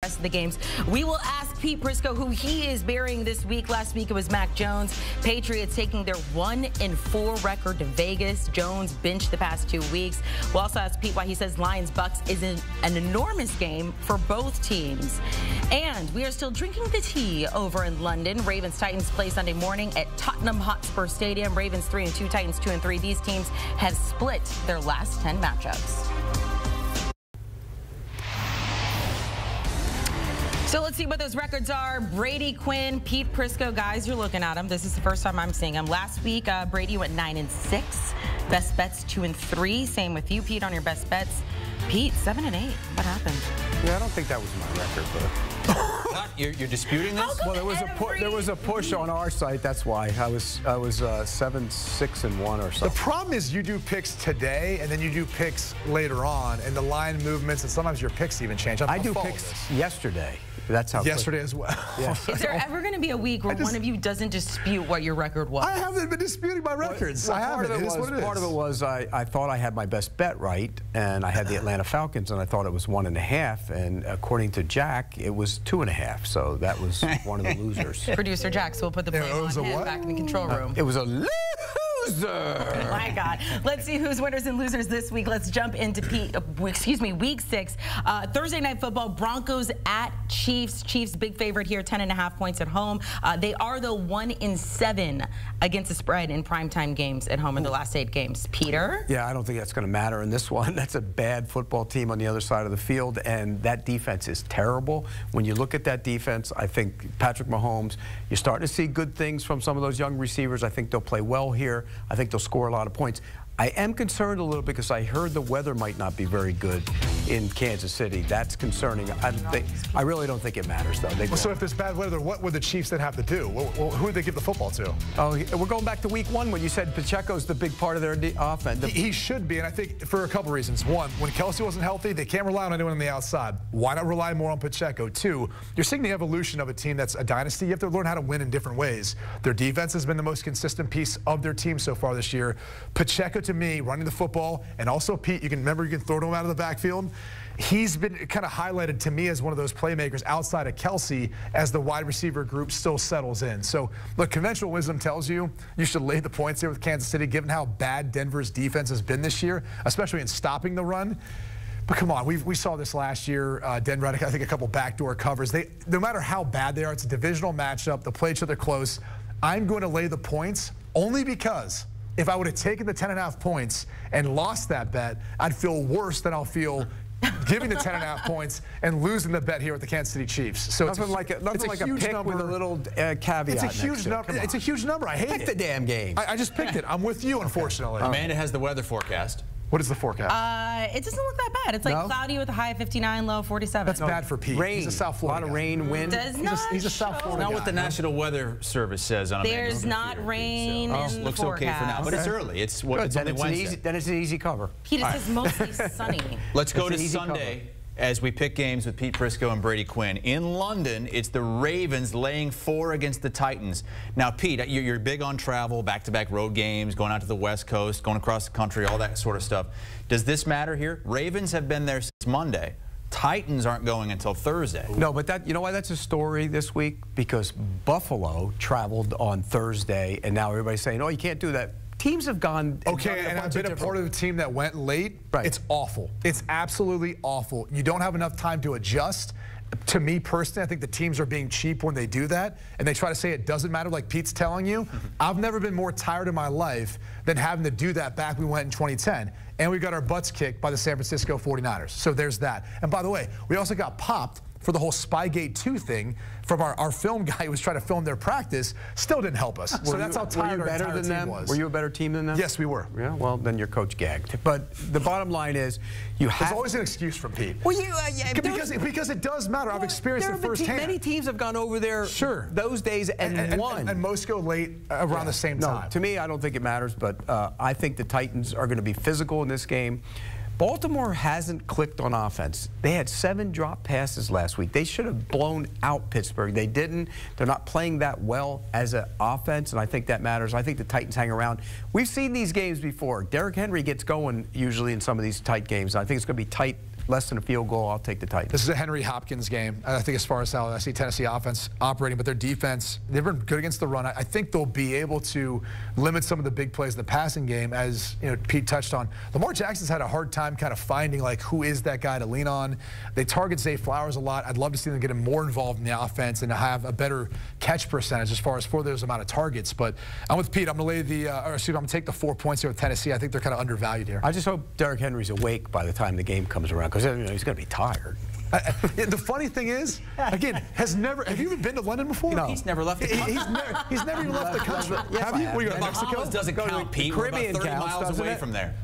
rest of the games. We will ask Pete Prisco who he is burying this week. Last week it was Mac Jones. Patriots taking their 1-4 record to Vegas. Jones benched the past 2 weeks. We'll also ask Pete why he says Lions-Bucks is an enormous game for both teams. And we are still drinking the tea over in London. Ravens-Titans play Sunday morning at Tottenham Hotspur Stadium. Ravens 3-2, Titans 2-3. These teams have split their last 10 matchups. So let's see what those records are. Brady, Quinn, Pete Prisco, guys, you're looking at them. This is the first time I'm seeing them. Last week, Brady went 9-6. Best bets 2-3. Same with you, Pete, on your best bets. Pete, 7-8. What happened? Yeah, I don't think that was my record, but what? You're disputing this? Well, there was a push on our site. That's why I was 7-6-1 or something. The problem is you do picks today, and then you do picks later on, and the line movements, and sometimes your picks even change. I do picks yesterday. That's how yesterday as well. Yeah. Is there ever going to be a week where one of you doesn't dispute what your record was? I haven't been disputing my records. Well, I haven't. Part of it was I thought I had my best bet right, and I had the Atlanta Falcons, and I thought it was 1.5, and according to Jack, it was 2.5. So that was one of the losers. Producer Jack, so we'll put the blame on him back in the control room. It was a loser. Oh my God. Let's see who's winners and losers this week. Let's jump into week 6. Thursday night football, Broncos at Chiefs. Chiefs big favorite here, 10.5 points at home. They are the 1-7 against the spread in primetime games at home in the last 8 games. Peter? Yeah, I don't think that's going to matter in this one. That's a bad football team on the other side of the field, and that defense is terrible. When you look at that defense, I think Patrick Mahomes, you're starting to see good things from some of those young receivers. I think they'll play well here. I think they'll score a lot of points. I am concerned a little because I heard the weather might not be very good in Kansas City. That's concerning. I really don't think it matters, though. So if there's bad weather, what would the Chiefs then have to do? Who would they give the football to? Oh, we're going back to week 1 when you said Pacheco's the big part of their offense. He should be, and I think for a couple reasons. One, when Kelsey wasn't healthy, they can't rely on anyone on the outside. Why not rely more on Pacheco? 2, you're seeing the evolution of a team that's a dynasty. You have to learn how to win in different ways. Their defense has been the most consistent piece of their team so far this year. Pacheco, to me, running the football, and also Pete, you can throw him out of the backfield. He's been kind of highlighted to me as one of those playmakers outside of Kelsey as the wide receiver group still settles in. So, look, conventional wisdom tells you should lay the points here with Kansas City, given how bad Denver's defense has been this year, especially in stopping the run. But come on, we saw this last year. Denver had, I think, a couple backdoor covers. No matter how bad they are, it's a divisional matchup. They'll play each other close. I'm going to lay the points only because if I would have taken the 10.5 points and lost that bet, I'd feel worse than I'll feel giving the 10.5 points and losing the bet here with the Kansas City Chiefs. So nothing like a pick number with a little caveat. It's a huge number. It's a huge number. I hate it. Pick the damn game. I just picked it. I'm with you, unfortunately. Amanda has the weather forecast. What is the forecast? It doesn't look that bad. It's like cloudy with a high of 59, low of 47. That's bad for Pete. Rain. He's a South Florida. A lot of rain, wind. He's a South Florida Not guy. what the National Weather Service says on Amanda's There's not rain in the looks forecast. okay for now, but it's early. It's then only Wednesday. Then it's an easy cover. Pete, it says mostly sunny. Let's go to Sunday as we pick games with Pete Prisco and Brady Quinn. In London, it's the Ravens laying 4 against the Titans. Now, Pete, you're big on travel, back-to-back road games, going out to the West Coast, going across the country, all that sort of stuff. Does this matter here? Ravens have been there since Monday. Titans aren't going until Thursday. No, but you know why that's a story this week? Because Buffalo traveled on Thursday, and now everybody's saying, oh, you can't do that. Teams have gone. Okay, and I've been a part of the team that went late. Right. It's awful. It's absolutely awful. You don't have enough time to adjust. To me personally, I think the teams are being cheap when they do that, and they try to say it doesn't matter like Pete's telling you. I've never been more tired in my life than having to do that back when we went in 2010. And we got our butts kicked by the San Francisco 49ers. So there's that. And by the way, we also got popped for the whole Spygate 2 thing from our film guy who was trying to film their practice. Still didn't help us. So that's how tired our entire team was. Were you a better team than them? Yes, we were. Yeah, well, then your coach gagged. But the bottom line is, there's always an excuse from Pete. Well, because it does matter. I've experienced it firsthand. Many teams have gone over there those days and won. And most go late around the same time. No, to me, I don't think it matters, but I think the Titans are going to be physical in this game. Baltimore hasn't clicked on offense. They had 7 drop passes last week. They should have blown out Pittsburgh. They didn't. They're not playing that well as an offense, and I think that matters. I think the Titans hang around. We've seen these games before. Derrick Henry gets going usually in some of these tight games. I think it's going to be tight less than a field goal, I'll take the Titans. This is a Henry Hopkins game. I think as far as how I see Tennessee offense operating, but their defense, they've been good against the run. I think they'll be able to limit some of the big plays in the passing game, as Pete touched on. Lamar Jackson's had a hard time kind of finding like who is that guy to lean on. They target Zay Flowers a lot. I'd love to see them get him more involved in the offense and to have a better catch percentage as far as for those amount of targets. But I'm with Pete. I'm going to take the 4 points here with Tennessee. I think they're kind of undervalued here. I just hope Derrick Henry's awake by the time the game comes around, because he's going to be tired. The funny thing is, again, have you even been to London before? No. He's never left the country. He's never even left the country. Yes, have you? Where you go to Mexico? Doesn't count, Pete. We're about 30 miles away from there.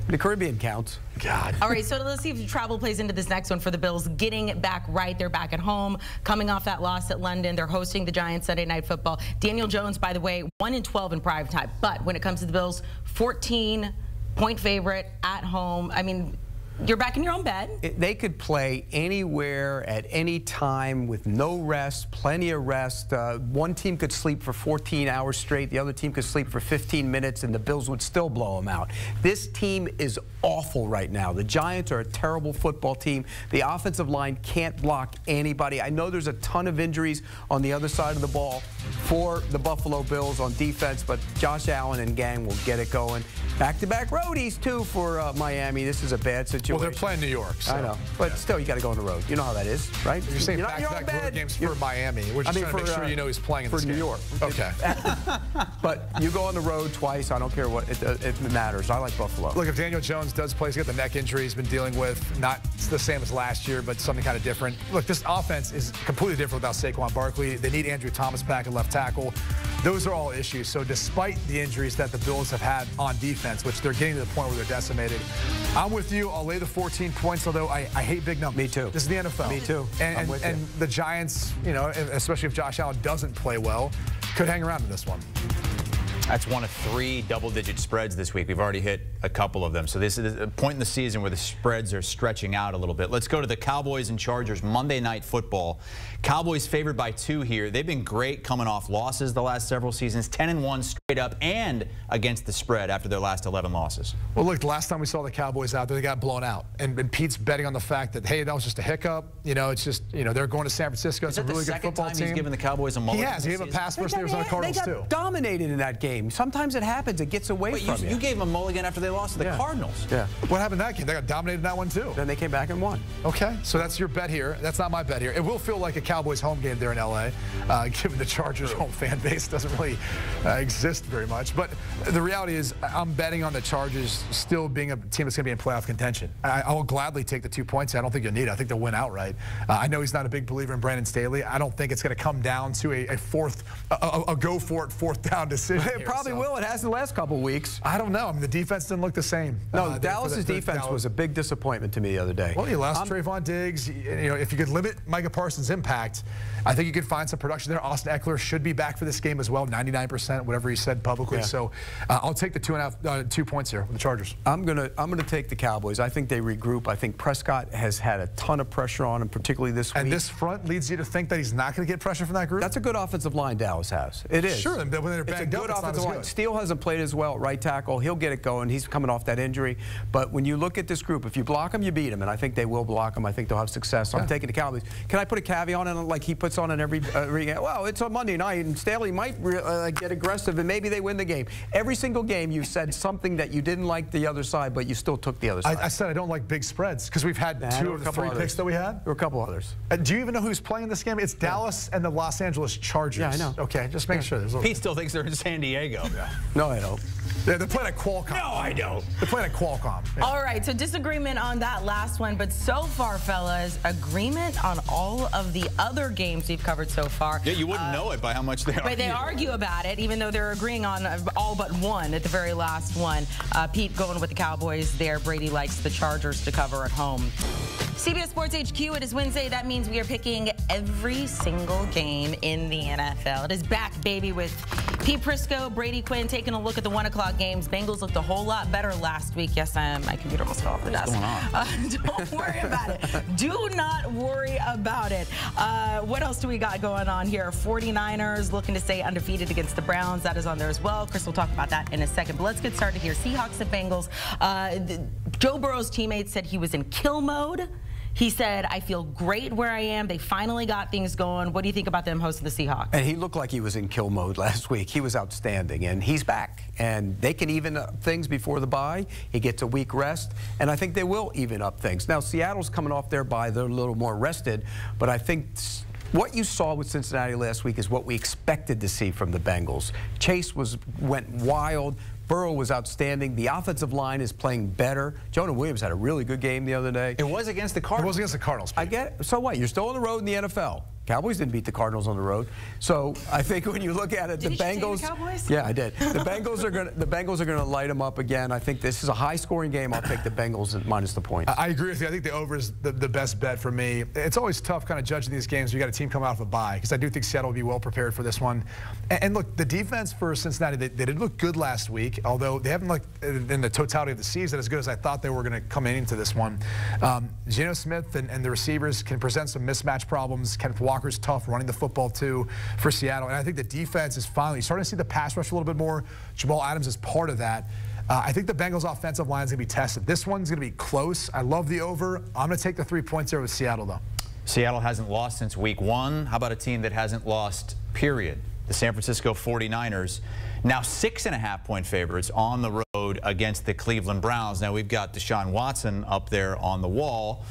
The Caribbean counts. God. All right, so let's see if travel plays into this next one for the Bills. Getting it back right. They're back at home, coming off that loss at London. They're hosting the Giants Sunday Night Football. Daniel Jones, by the way, 1-12 in prime time. But when it comes to the Bills, 14-point favorite at home. I mean, you're back in your own bed. They could play anywhere at any time with no rest, plenty of rest. One team could sleep for 14 hours straight. The other team could sleep for 15 minutes, and the Bills would still blow them out. This team is awful right now. The Giants are a terrible football team. The offensive line can't block anybody. I know there's a ton of injuries on the other side of the ball for the Buffalo Bills on defense, but Josh Allen and gang will get it going. Back-to-back roadies, too, for Miami. This is a bad situation. Well, they're playing New York. So. I know. But still, you got to go on the road. You know how that is, right? You're saying back-to-back road games for Miami. We're just trying to make sure you know he's playing in this game. For New York. Okay. But you go on the road twice. I don't care what it matters. I like Buffalo. Look, if Daniel Jones does play, he's got the neck injury he's been dealing with. Not the same as last year, but something kind of different. Look, this offense is completely different without Saquon Barkley. They need Andrew Thomas back at left tackle. Those are all issues. So despite the injuries that the Bills have had on defense, which they're getting to the point where they're decimated, I'm with you. I'll lay the 14 points, although I hate big numbers. Me too. This is the NFL. Me too. And the Giants, especially if Josh Allen doesn't play well, could hang around in this one. That's one of 3 double-digit spreads this week. We've already hit a couple of them. So this is a point in the season where the spreads are stretching out a little bit. Let's go to the Cowboys and Chargers Monday Night Football. Cowboys favored by 2 here. They've been great coming off losses the last several seasons, 10-1 straight up and against the spread after their last 11 losses. Well, look, the last time we saw the Cowboys out there, they got blown out. And Pete's betting on the fact that, hey, that was just a hiccup. It's just, they're going to San Francisco. It's a really good football team. He's given the Cowboys a mulligan? He has. He gave a pass first year on the Cardinals, too. They got dominated in that game. Sometimes it happens. It gets away from you. You gave them a mulligan after they lost to the Cardinals. Yeah. What happened in that game? They got dominated in that one, too. Then they came back and won. Okay, so that's your bet here. That's not my bet here. It will feel like a Cowboys home game there in L.A., given the Chargers home fan base doesn't really exist very much. But the reality is I'm betting on the Chargers still being a team that's going to be in playoff contention. I will gladly take the 2 points. I don't think you'll need it. I think they'll win outright. I know he's not a big believer in Brandon Staley. I don't think it's going to come down to a go-for-it 4th down decision. It probably will. It has the last couple of weeks. I don't know. I mean, the defense didn't look the same. No, Dallas's defense was a big disappointment to me the other day. Well, you lost Trayvon Diggs. If you could limit Micah Parsons' impact, I think you could find some production there. Austin Eckler should be back for this game as well, 99%, whatever he said publicly. Yeah. So I'll take the 2 points here with the Chargers. I'm gonna take the Cowboys. I think they regroup. I think Prescott has had a ton of pressure on him, particularly this week. And this front leads you to think that he's not going to get pressure from that group? That's a good offensive line Dallas has. It is. Sure, but when they're banged up, it's not as good. Steele hasn't played as well at right tackle. He'll get it going. He's coming off that injury. But when you look at this group, if you block them, you beat them. And I think they will block them. I think they'll have success. So I'm taking the Cowboys. Can I put a caveat on it like he puts on in every game? Well, it's on Monday night, and Staley might get aggressive, and maybe they win the game. Every single game, you said something that you didn't like the other side, but you still took the other side. I said I don't like big spreads because we've had 2 of the 3 picks that we had. There were a couple others. Do you even know who's playing this game? It's Dallas and the Los Angeles Chargers. Yeah, I know. Okay, just make sure. Pete still thinks they're in San Diego. No, I don't. They're playing at Qualcomm. No, I don't. They're playing at Qualcomm. Yeah. All right, so disagreement on that last one, but so far, fellas, agreement on all of the other games we've covered so far. Yeah, you wouldn't know it by how much they argue. But they argue about it, even though they're agreeing on all but one at the very last one. Pete going with the Cowboys there. Brady likes the Chargers to cover at home. CBS Sports HQ, it is Wednesday. That means we are picking every single game in the NFL. It is back, baby, with Pete Prisco, Brady Quinn taking a look at the 1 o'clock games. Bengals looked a whole lot better last week. Yes, my computer almost fell off the desk. Don't worry about it. Do not worry about it. What else do we got going on here? 49ers looking to stay undefeated against the Browns. That is on there as well. Chris will talk about that in a second. But let's get started here. Seahawks and Bengals. Joe Burrow's teammates said he was in kill mode. He said, I feel great where I am. They finally got things going. What do you think about them hosting the Seahawks? And he looked like he was in kill mode last week. He was outstanding, and he's back. And they can even up things before the bye. He gets a week rest, and I think they will even up things. Now, Seattle's coming off their bye. They're a little more rested, but I think what you saw with Cincinnati last week is what we expected to see from the Bengals. Chase went wild. Burrow was outstanding. The offensive line is playing better. Jonah Williams had a really good game the other day. It was against the Cardinals. It was against the Cardinals. I get it. So what? You're still on the road in the NFL. Cowboys didn't beat the Cardinals on the road. So I think when you look at it, the Bengals. The Cowboys? Yeah, I did. The Bengals are going to light them up again. I think this is a high-scoring game. I'll take the Bengals minus the point. I agree with you. I think the over is the best bet for me. It's always tough kind of judging these games. You got a team coming out of a bye because I do think Seattle will be well prepared for this one. And look, the defense for Cincinnati, they did look good last week, although they haven't looked in the totality of the season as good as I thought they were going to come into this one. Geno Smith and the receivers can present some mismatch problems. Kenneth Walker's tough running the football too for Seattle, and I think the defense is finally starting to see the pass rush a little bit more. Jamal Adams is part of that. I think the Bengals offensive line is going to be tested. This one's going to be close. I love the over. I'm going to take the 3 points there with Seattle, though. Seattle hasn't lost since week 1. How about a team that hasn't lost, period? The San Francisco 49ers, now 6.5-point favorites on the road against the Cleveland Browns. Now we've got Deshaun Watson up there on the wall.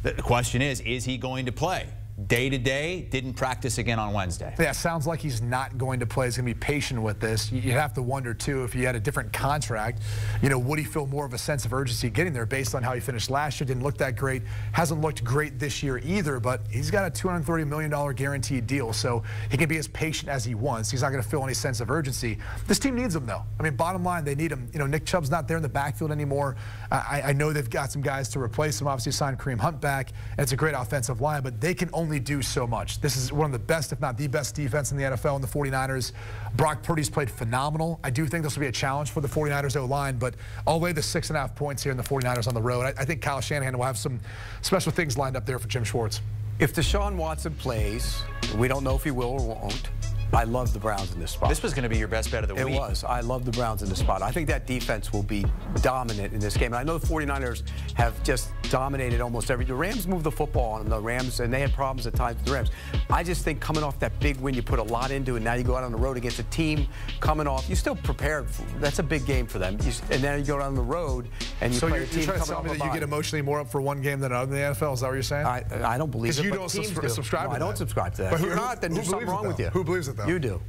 The question is he going to play? Day-to-day, didn't practice again on Wednesday. Yeah, sounds like he's not going to play. He's going to be patient with this. You'd have to wonder, too, if he had a different contract, would he feel more of a sense of urgency getting there based on how he finished last year? Didn't look that great. Hasn't looked great this year either, but he's got a $230 million guaranteed deal, so he can be as patient as he wants. He's not going to feel any sense of urgency. This team needs him, though. I mean, bottom line, they need him. Nick Chubb's not there in the backfield anymore. I know they've got some guys to replace him. Obviously signed Kareem Hunt back, and it's a great offensive line, but they can only do so much. This is one of the best, if not the best, defense in the NFL in the 49ers. Brock Purdy's played phenomenal. I do think this will be a challenge for the 49ers O-line, but I'll lay the 6.5 points here in the 49ers on the road. I think Kyle Shanahan will have some special things lined up there for Jim Schwartz. If Deshaun Watson plays, we don't know if he will or won't. I love the Browns in this spot. This was going to be your best bet of the week. It was. I love the Browns in this spot. I think that defense will be dominant in this game. And I know the 49ers have just dominated almost every. The Rams moved the football on them, the Rams, and they had problems at times with the Rams. I just think coming off that big win, you put a lot into it. Now you go out on the road against a team coming off. You're still prepared. That's a big game for them. And then you go down the road and you play a team coming off a bye. So you're trying to tell me that you get emotionally more up for one game than another in the NFL? Is that what you're saying? I don't believe it. Because you don't subscribe to that. I don't subscribe to that. If you're not, then there's something wrong with you. Who believes it, though? You do.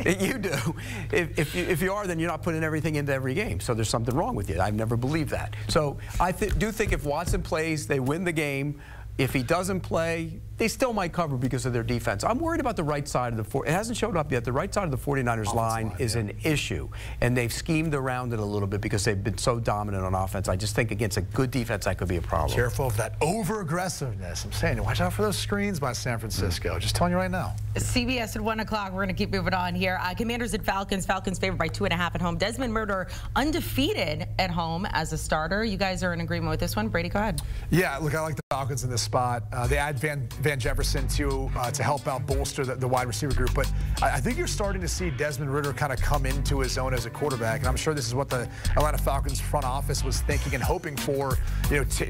You do. If you are, then you're not putting everything into every game. So there's something wrong with you. I've never believed that. So I do think if Watson plays, they win the game. If he doesn't play, they still might cover because of their defense. I'm worried about the right side of the it hasn't showed up yet. The right side of the 49ers line is an issue, and they've schemed around it a little bit because they've been so dominant on offense. I just think against a good defense, that could be a problem. Careful of that over-aggressiveness. I'm saying, watch out for those screens by San Francisco. Just telling you right now. CBS at 1 o'clock. We're going to keep moving on here. Commanders at Falcons. Falcons favored by 2.5 at home. Desmond Ridder undefeated at home as a starter. You guys are in agreement with this one. Brady, go ahead. Yeah, look, I like the Falcons in this spot. They add Van Jefferson to help out bolster the wide receiver group. But I think you're starting to see Desmond Ridder kind of come into his own as a quarterback. And I'm sure this is what the Atlanta Falcons front office was thinking and hoping for,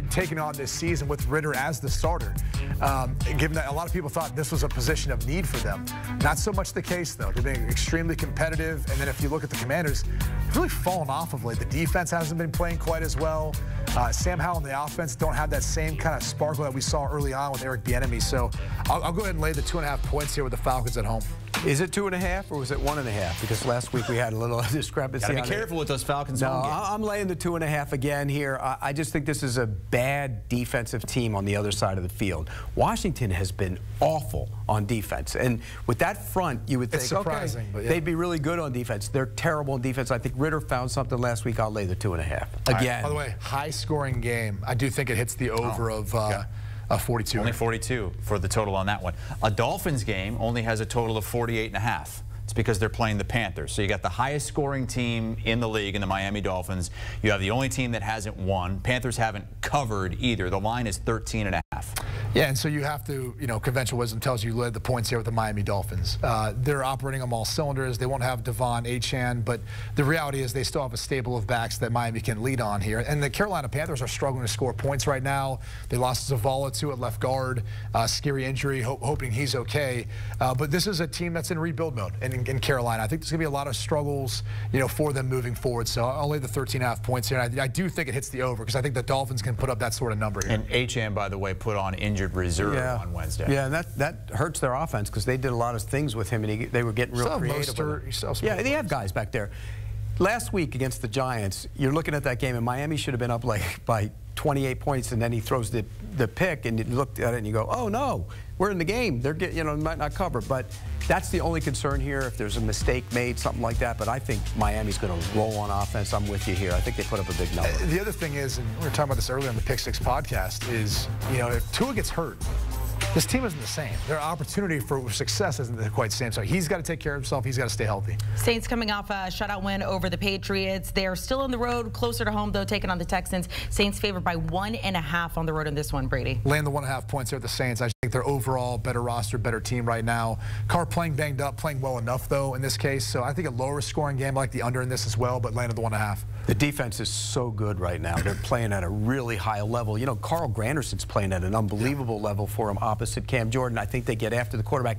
taking on this season with Ridder as the starter. Given that a lot of people thought this was a position of need for them. Not so much the case, though. They're being extremely competitive. And then if you look at the Commanders, they've really fallen off of late. The defense hasn't been playing quite as well. Sam Howell and the offense don't have that same kind of sparkle that we saw early on with Eric Bieniemy. So I'll go ahead and lay the 2.5 points here with the Falcons at home. Is it 2.5 or was it 1.5? Because last week we had a little discrepancy. Gotta be careful with those Falcons. No, I'm laying the 2.5 again here. I just think this is a bad defensive team on the other side of the field. Washington has been awful on defense, and with that front, you would think, okay, they'd be really good on defense. They're terrible on defense. I think Ridder found something last week. I'll lay the 2.5 again. Right. By the way, high-scoring game. I do think it hits the over of 42. Only 42 for the total on that one. A Dolphins game only has a total of 48.5. It's because they're playing the Panthers. So you got the highest scoring team in the league in the Miami Dolphins. You have the only team that hasn't won. Panthers haven't covered either. The line is 13.5. Yeah, and so you have to, conventional wisdom tells you led the points here with the Miami Dolphins. They're operating on all cylinders. They won't have Devon Achane, but the reality is they still have a stable of backs that Miami can lead on here. And the Carolina Panthers are struggling to score points right now. They lost Zavala too at left guard, scary injury, hoping he's okay. But this is a team that's in rebuild mode in Carolina. I think there's going to be a lot of struggles, for them moving forward. So I'll lay the 13.5 points here. And I do think it hits the over because I think the Dolphins can put up that sort of number here. And Achane, by the way, put on injured reserve on Wednesday. Yeah, and that hurts their offense because they did a lot of things with him, and they were getting real creative. Yeah, they have guys back there. Last week against the Giants, you're looking at that game, and Miami should have been up by 28 points, and then he throws the pick, and you look at it and you go, oh no, we're in the game. They're might not cover, but that's the only concern here. If there's a mistake made, something like that, but I think Miami's going to roll on offense. I'm with you here. I think they put up a big number. The other thing is, and we were talking about this earlier on the Pick Six podcast, is if Tua gets hurt, this team isn't the same. Their opportunity for success isn't quite the same. So he's got to take care of himself. He's got to stay healthy. Saints coming off a shutout win over the Patriots. They're still on the road, closer to home, though, taking on the Texans. Saints favored by 1.5 on the road in this one, Brady. Land the 1.5 points here at the Saints. I think they're overall better roster, better team right now. Carr playing banged up, playing well enough, though, in this case. So I think a lower scoring game. I like the under in this as well, but landed the 1.5. The defense is so good right now. They're playing at a really high level. Carl Granderson's playing at an unbelievable level for him opposite Cam Jordan. I think they get after the quarterback.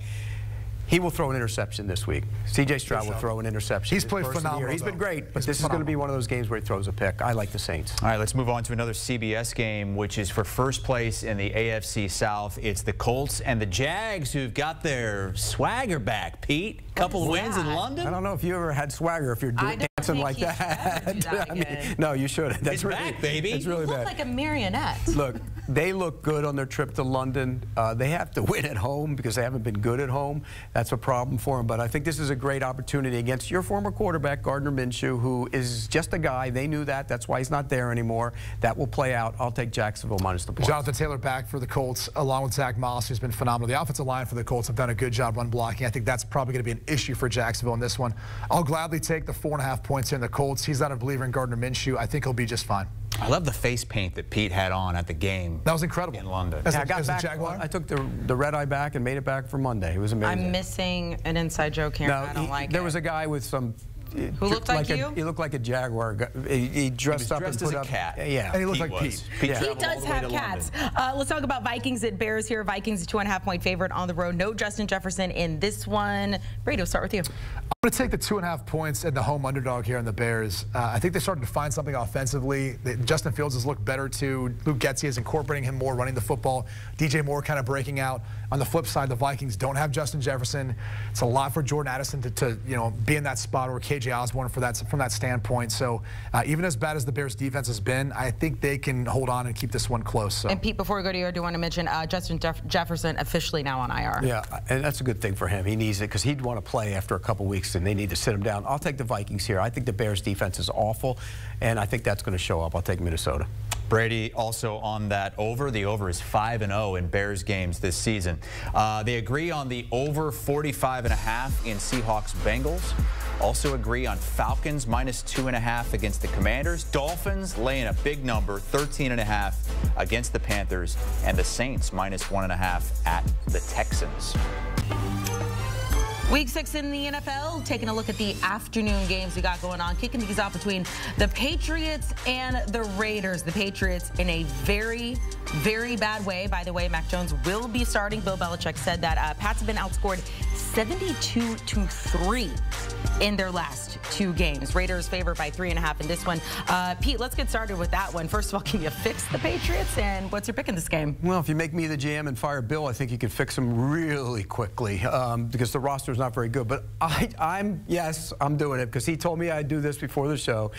He will throw an interception this week. C.J. Stroud will throw an interception. He's played phenomenal. He's been great, but this is going to be one of those games where he throws a pick. I like the Saints. All right, let's move on to another CBS game, which is for first place in the AFC South. It's the Colts and the Jags who've got their swagger back, Pete. Couple wins in London. I don't know if you ever had swagger if you're dancing like that. No, you shouldn't. It's back, baby. It's really bad. You look like a marionette. Look, they look good on their trip to London. They have to win at home because they haven't been good at home. That's a problem for them. But I think this is a great opportunity against your former quarterback, Gardner Minshew, who is just a guy. They knew that. That's why he's not there anymore. That will play out. I'll take Jacksonville minus the points. Jonathan Taylor back for the Colts, along with Zach Moss, who's been phenomenal. The offensive line for the Colts have done a good job run blocking. I think that's probably going to be an issue for Jacksonville in this one. I'll gladly take the 4.5 points here in the Colts. He's not a believer in Gardner Minshew. I think he'll be just fine. I love the face paint that Pete had on at the game. That was incredible. In London. I got back. I took the red eye back and made it back for Monday. It was amazing. I'm missing an inside joke here. I don't like it. There was a guy with some... Who looked like you? He looked like a Jaguar. He dressed up and put up a cat. Yeah. And he looked like Pete. He does have cats. Let's talk about Vikings at Bears here. Vikings, a 2.5-point favorite on the road. No Justin Jefferson in this one. Brady, we'll start with you. I'm going to take the 2.5 points and the home underdog here in the Bears. I think they started to find something offensively. Justin Fields has looked better too. Luke Getsy is incorporating him more, running the football. DJ Moore kind of breaking out. On the flip side, the Vikings don't have Justin Jefferson. It's a lot for Jordan Addison to be in that spot, or KJ Osborne from that standpoint. So even as bad as the Bears defense has been, I think they can hold on and keep this one close. So. And Pete, before we go to you, I do want to mention Justin Jefferson officially now on IR. Yeah, and that's a good thing for him. He needs it because he'd want to play after a couple weeks, and they need to sit him down. I'll take the Vikings here. I think the Bears defense is awful, and I think that's going to show up. I'll take Minnesota. Brady also on that over. The over is 5-0 in Bears games this season. They agree on the over 45.5 in Seahawks Bengals. Also agree on Falcons minus 2.5 against the Commanders. Dolphins laying a big number, 13.5 against the Panthers, and the Saints minus 1.5 at the Texans. Week 6 in the NFL, taking a look at the afternoon games we got going on, kicking these off between the Patriots and the Raiders. The Patriots in a very, very bad way. By the way, Mac Jones will be starting. Bill Belichick said that Pats have been outscored 72-3 in their last 2 games. Raiders favored by 3.5 in this one. Pete, let's get started with that one. First of all, can you fix the Patriots? And what's your pick in this game? Well, if you make me the GM and fire Bill, I think you could fix them really quickly because the roster's not very good. But I'm doing it because he told me I'd do this before the show.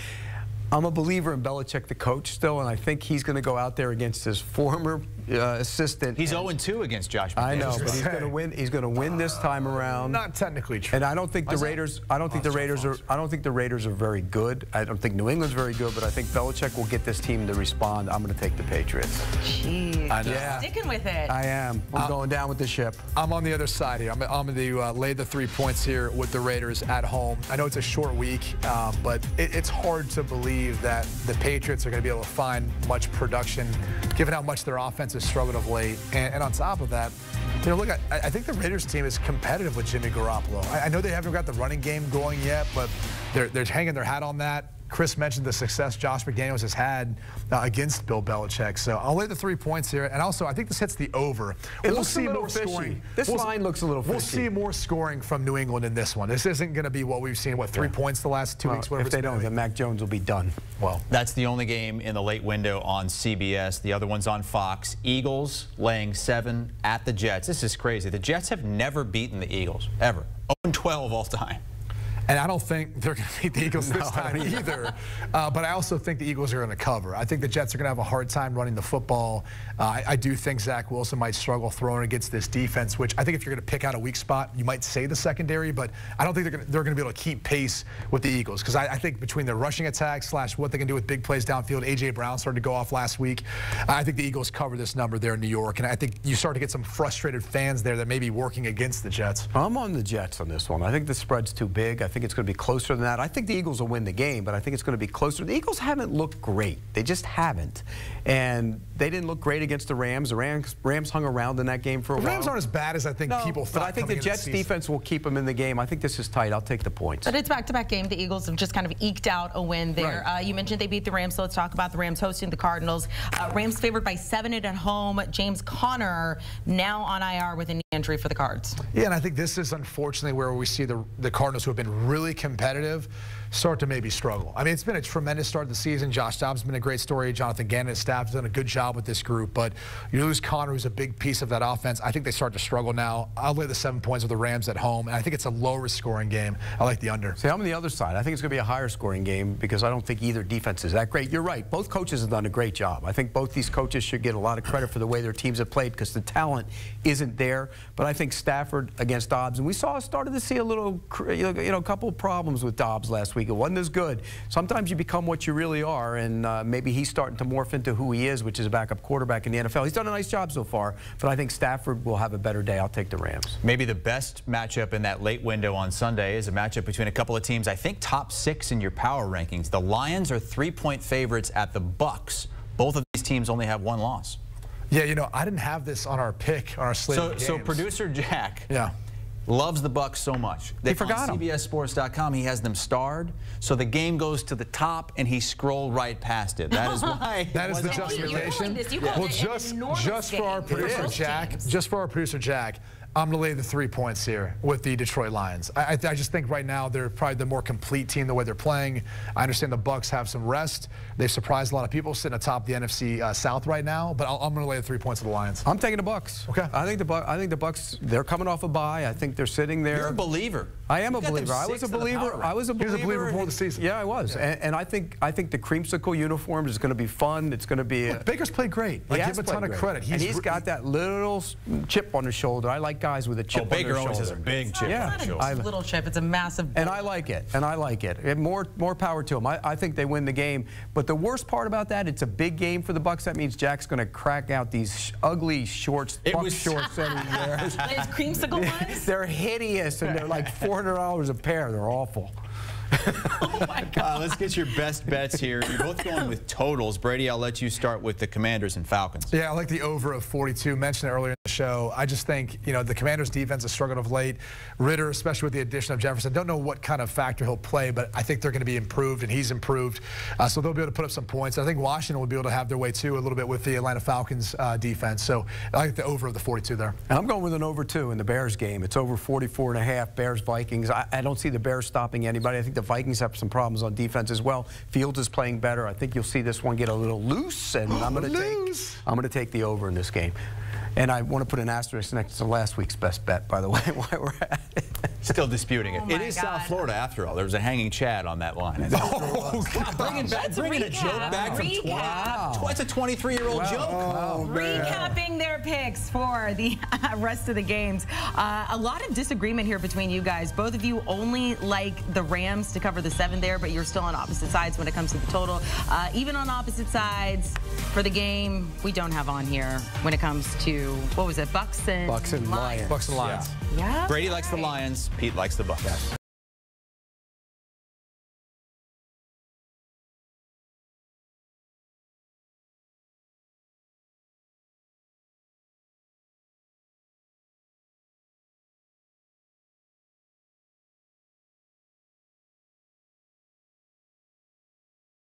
I'm a believer in Belichick, the coach, still, and I think he's going to go out there against his former assistant. He's 0-2 against Josh McDaniels. I know, but he's going to win. He's going to win this time around. Not technically true. And I don't think the Raiders. I don't think the Raiders are very good. I don't think New England's very good, but I think Belichick will get this team to respond. I'm going to take the Patriots. Jeez, yeah. Sticking with it. I am. I'm going down with the ship. I'm on the other side here. I'm going to lay the 3 points here with the Raiders at home. I know it's a short week, but it's hard to believe that the Patriots are going to be able to find much production, given how much their offense defense has struggled of late. And on top of that, look, I think the Raiders team is competitive with Jimmy Garoppolo. I know they haven't got the running game going yet, but they're hanging their hat on that. Chris mentioned the success Josh McDaniels has had against Bill Belichick. So I'll lay the 3 points here. And also, I think this hits the over. We'll see more scoring. This line looks a little fishy. We'll see more scoring from New England in this one. This isn't going to be what we've seen, 3 points the last 2 weeks? If they don't, then Mac Jones will be done. Well, that's the only game in the late window on CBS. The other one's on Fox. Eagles laying 7 at the Jets. This is crazy. The Jets have never beaten the Eagles, ever. 0-12 all time. And I don't think they're going to beat the Eagles this time either. But I also think the Eagles are going to cover. I think the Jets are going to have a hard time running the football. I do think Zach Wilson might struggle throwing against this defense, which I think if you're going to pick out a weak spot, you might say the secondary. But I don't think they're going to be able to keep pace with the Eagles, because I think between their rushing attack / what they can do with big plays downfield, A.J. Brown started to go off last week. I think the Eagles cover this number there in New York. And I think you start to get some frustrated fans there that may be working against the Jets. I'm on the Jets on this one. I think the spread's too big. I think it's going to be closer than that. I think the Eagles will win the game, but I think it's going to be closer. The Eagles haven't looked great. They just haven't. And they didn't look great against the Rams. The Rams hung around in that game for a while. The Rams aren't as bad as I think people thought. But I think the Jets defense will keep them in the game. I think this is tight. I'll take the points. But it's back-to-back game. The Eagles have just kind of eked out a win there. Right. You mentioned they beat the Rams, so let's talk about the Rams hosting the Cardinals. Rams favored by 7 at home. James Conner now on IR with a knee injury for the Cards. Yeah, and I think this is unfortunately where we see the Cardinals, who have been really competitive, start to maybe struggle. I mean, it's been a tremendous start to the season. Josh Dobbs has been a great story. Jonathan Gannon and staff has done a good job with this group. But you lose Conner, who's a big piece of that offense. I think they start to struggle now. I'll lay the 7 points with the Rams at home. And I think it's a lower scoring game. I like the under. See, I'm on the other side. I think it's going to be a higher scoring game because I don't think either defense is that great. You're right. Both coaches have done a great job. I think both these coaches should get a lot of credit for the way their teams have played because the talent isn't there. But I think Stafford against Dobbs, and we started to see a little, a couple of problems with Dobbs last week. It wasn't as good. Sometimes you become what you really are, and maybe he's starting to morph into who he is, which is a backup quarterback in the NFL. He's done a nice job so far, but I think Stafford will have a better day. I'll take the Rams. Maybe the best matchup in that late window on Sunday is a matchup between a couple of teams, I think top 6 in your power rankings. The Lions are 3-point favorites at the Bucs. Both of these teams only have 1 loss. Yeah, I didn't have this on our pick, on our slate of games. So producer Jack loves the Bucs so much. He forgot on CBSSports.com, he has them starred, so the game goes to the top, and he scrolled right past it. That is why. That is the justification. Well, just for our producer Jack, I'm going to lay the 3 points here with the Detroit Lions. I just think right now they're probably the more complete team the way they're playing. I understand the Bucs have some rest. They've surprised a lot of people sitting atop the NFC South right now, but I'm going to lay the 3 points of the Lions. I'm taking the Bucs. Okay. I think the Bucs, they're coming off a bye. I think they're sitting there. You're a believer. I am a believer. I was a believer. He was a believer before the season. Yeah, I was. Yeah. And I think the creamsicle uniform is going to be fun. It's going to be. Look, Baker's played great. Give him a ton of credit. He's got that little chip on his shoulder. I like guys with a chip on their shoulder. Baker always has a big chip on his shoulder. It's not a little chip. It's a massive. And I like it. And I like it. And more power to him. I think they win the game. But the worst part about that, it's a big game for the Bucs. That means Jack's going to crack out these ugly shorts, shorts that he wears. Those creamsicle ones? They're hideous, and they're like $400 a pair. They're awful. Oh my God. Let's get your best bets here. You're both going with totals. Brady, I'll let you start with the Commanders and Falcons. Yeah, I like the over of 42. Mentioned it earlier in the show. I just think, the Commanders' defense has struggled of late. Ritter, especially with the addition of Jefferson, don't know what kind of factor he'll play, but I think they're going to be improved, and he's improved. So they'll be able to put up some points. I think Washington will be able to have their way, too, a little bit with the Atlanta Falcons defense. So I like the over of the 42 there. And I'm going with an over, too, in the Bears game. It's over 44.5, Bears-Vikings. I don't see the Bears stopping anybody. I think the Vikings have some problems on defense as well. Fields is playing better. I think you'll see this one get a little loose, and I'm going to take the over in this game. And I want to put an asterisk next to last week's best bet, by the way, while we're at it. Still disputing it. Oh it is South Florida, after all. There was a hanging Chad on that line. Bringing a joke back from it's a 23-year-old joke. Oh, recapping their picks for the rest of the games. A lot of disagreement here between you guys. Both of you only like the Rams to cover the 7 there, but you're still on opposite sides when it comes to the total. Even on opposite sides for the game, we don't have on here when it comes to, what was it, Bucs and Lions. Bucs and Lions. Yeah. Brady likes the Lions. Pete likes the Bucs.